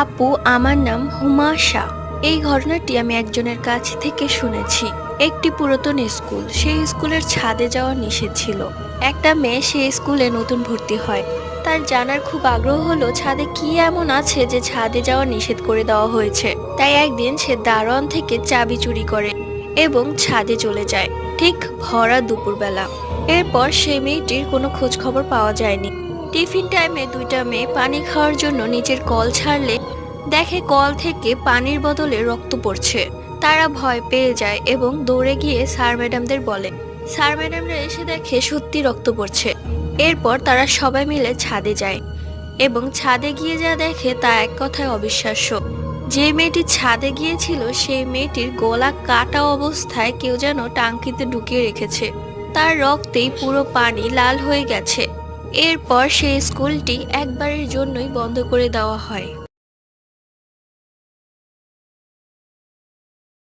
আপু, আমার নাম হুমাশা। এই ঘটনাটি আমি একজনের কাছ থেকে শুনেছি। একটি পুরাতন স্কুল, সেই স্কুলের ছাদে যাওয়া নিষেধ ছিল। একটা মেয়ে সেই স্কুলে নতুন ভর্তি হয়। তার জানার খুব আগ্রহ হলো ছাদে কি এমন আছে যে ছাদে যাওয়া নিষেধ করে দেওয়া হয়েছে। তাই একদিন সে দারোয়ান থেকে চাবি চুরি করে এবং ছাদে চলে যায়, ঠিক ভরা দুপুরবেলা। এরপর সেই মেয়েটির কোনো খোঁজ খবর পাওয়া যায়নি। টিফিন টাইমে দুইটা মেয়ে পানি খাওয়ার জন্য নিচের কল ছাড়লে দেখে কল থেকে পানির বদলে রক্ত পড়ছে। তারা ভয় পেয়ে যায় এবং দৌড়ে গিয়ে স্যার ম্যাডামদের বলে। স্যার ম্যাডামরা এসে দেখে সত্যি রক্ত পড়ছে। এরপর তারা সবাই মিলে ছাদে যায় এবং ছাদে গিয়ে যা দেখে তা এক কথায় অবিশ্বাস্য। যে মেয়েটি ছাদে গিয়েছিল সেই মেয়েটির গলা কাটা অবস্থায় কেউ যেন টাঙ্কিতে ঢুকিয়ে রেখেছে। তার রক্তেই পুরো পানি লাল হয়ে গেছে। এরপর সেই স্কুলটি একবারের জন্যই বন্ধ করে দেওয়া হয়।